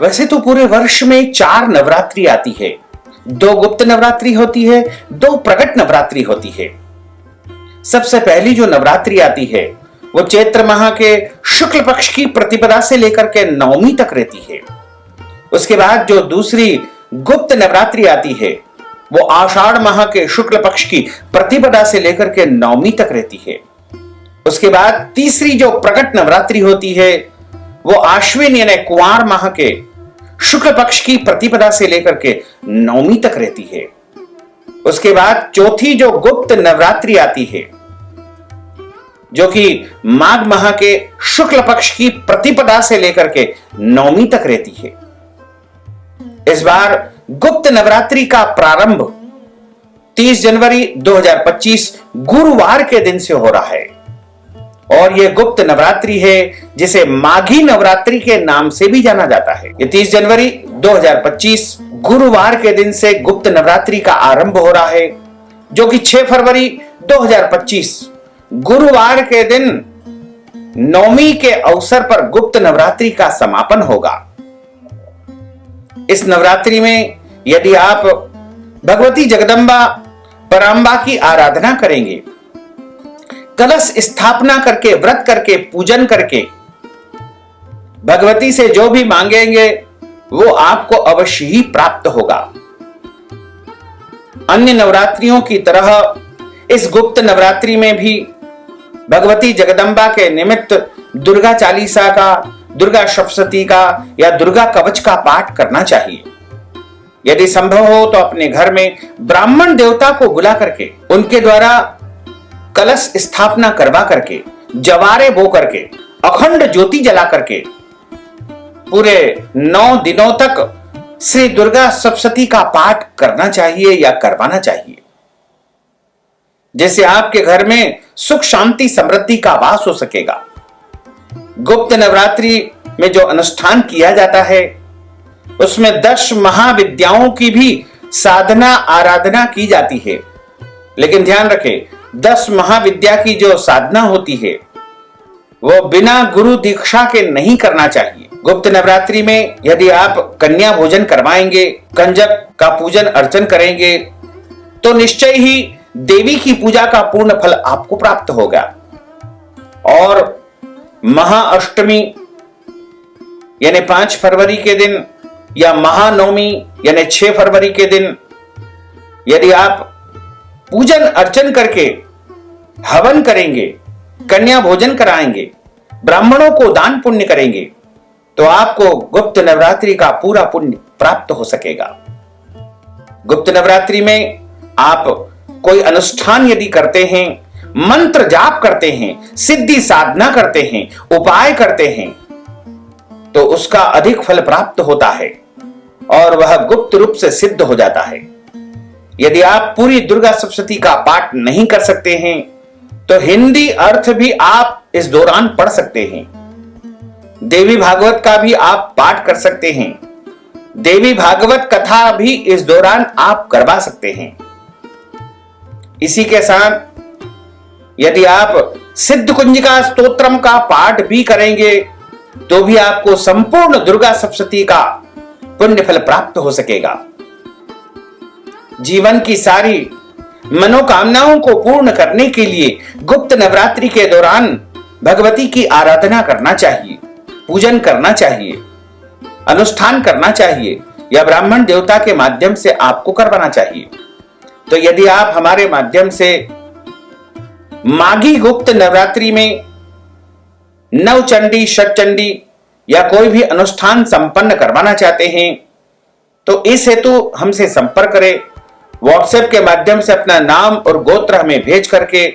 वैसे तो पूरे वर्ष में 4 नवरात्रि आती है। 2 गुप्त नवरात्रि होती है, 2 प्रकट नवरात्रि होती है। सबसे पहली जो नवरात्रि आती है वो चैत्र माह के शुक्ल पक्ष की प्रतिपदा से लेकर के नवमी तक रहती है। उसके बाद जो दूसरी गुप्त नवरात्रि आती है वो आषाढ़ माह के शुक्ल पक्ष की प्रतिपदा से लेकर के नवमी तक रहती है। उसके बाद तीसरी जो प्रकट नवरात्रि होती है वो आश्विन यानी कुंवार माह के शुक्ल पक्ष की प्रतिपदा से लेकर के नवमी तक रहती है। उसके बाद चौथी जो गुप्त नवरात्रि आती है जो कि माघ माह के शुक्ल पक्ष की प्रतिपदा से लेकर के नवमी तक रहती है। इस बार गुप्त नवरात्रि का प्रारंभ 30 जनवरी 2025 गुरुवार के दिन से हो रहा है और यह गुप्त नवरात्रि है जिसे माघी नवरात्रि के नाम से भी जाना जाता है। ये 30 जनवरी 2025 गुरुवार के दिन से गुप्त नवरात्रि का आरंभ हो रहा है जो कि 6 फरवरी 2025 गुरुवार के दिन नवमी के अवसर पर गुप्त नवरात्रि का समापन होगा। इस नवरात्रि में यदि आप भगवती जगदम्बा परांबा की आराधना करेंगे, कलश स्थापना करके, व्रत करके, पूजन करके भगवती से जो भी मांगेंगे वो आपको अवश्य ही प्राप्त होगा। अन्य नवरात्रियों की तरह इस गुप्त नवरात्रि में भी भगवती जगदम्बा के निमित्त दुर्गा चालीसा का, दुर्गा सप्तशती का या दुर्गा कवच का पाठ करना चाहिए। यदि संभव हो तो अपने घर में ब्राह्मण देवता को बुला करके उनके द्वारा कलश स्थापना करवा करके, जवारे बो करके, अखंड ज्योति जला करके पूरे 9 दिनों तक श्री दुर्गा सप्तशती का पाठ करना चाहिए या करवाना चाहिए, जिससे आपके घर में सुख शांति समृद्धि का वास हो सकेगा। गुप्त नवरात्रि में जो अनुष्ठान किया जाता है उसमें 10 महाविद्याओं की भी साधना आराधना की जाती है। लेकिन ध्यान रखें, 10 महाविद्या की जो साधना होती है वो बिना गुरु दीक्षा के नहीं करना चाहिए। गुप्त नवरात्रि में यदि आप कन्या भोजन करवाएंगे, कंजक का पूजन अर्चन करेंगे तो निश्चय ही देवी की पूजा का पूर्ण फल आपको प्राप्त होगा। और महाअष्टमी यानी 5 फरवरी के दिन या महानवमी यानी 6 फरवरी के दिन यदि आप पूजन अर्चन करके हवन करेंगे, कन्या भोजन कराएंगे, ब्राह्मणों को दान पुण्य करेंगे तो आपको गुप्त नवरात्रि का पूरा पुण्य प्राप्त हो सकेगा। गुप्त नवरात्रि में आप कोई अनुष्ठान यदि करते हैं, मंत्र जाप करते हैं, सिद्धि साधना करते हैं, उपाय करते हैं तो उसका अधिक फल प्राप्त होता है और वह गुप्त रूप से सिद्ध हो जाता है। यदि आप पूरी दुर्गा सप्तशती का पाठ नहीं कर सकते हैं तो हिंदी अर्थ भी आप इस दौरान पढ़ सकते हैं। देवी भागवत का भी आप पाठ कर सकते हैं। देवी भागवत कथा भी इस दौरान आप करवा सकते हैं। इसी के साथ यदि आप सिद्ध कुंजिका स्तोत्रम का पाठ भी करेंगे तो भी आपको संपूर्ण दुर्गा सप्तशती का पुण्य फल प्राप्त हो सकेगा। जीवन की सारी मनोकामनाओं को पूर्ण करने के लिए गुप्त नवरात्रि के दौरान भगवती की आराधना करना चाहिए, पूजन करना चाहिए, अनुष्ठान करना चाहिए या ब्राह्मण देवता के माध्यम से आपको करवाना चाहिए। तो यदि आप हमारे माध्यम से माघी गुप्त नवरात्रि में नवचंडी, षटचंडी या कोई भी अनुष्ठान संपन्न करवाना चाहते हैं तो इस हेतु हमसे संपर्क करें। व्हाट्सएप के माध्यम से अपना नाम और गोत्र हमें भेज करके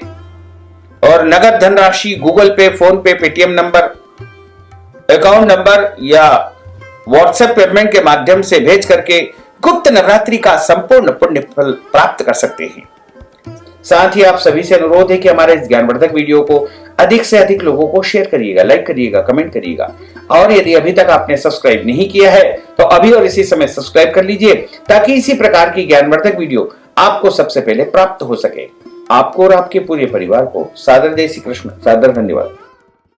और नगद धनराशि गूगल पे, फोन पे, पेटीएम नंबर, अकाउंट नंबर या व्हाट्सएप पेमेंट के माध्यम से भेज करके गुप्त नवरात्रि का संपूर्ण पुण्य फल प्राप्त कर सकते हैं। साथ ही आप सभी से अनुरोध है कि हमारे इस ज्ञानवर्धक वीडियो को अधिक से अधिक लोगों को शेयर करिएगा, लाइक करिएगा, कमेंट करिएगा और यदि अभी तक आपने सब्सक्राइब नहीं किया है तो अभी और इसी समय सब्सक्राइब कर लीजिए ताकि इसी प्रकार की ज्ञानवर्धक वीडियो आपको सबसे पहले प्राप्त हो सके। आपको और आपके पूरे परिवार को सादर जय श्री कृष्ण, सादर धन्यवाद।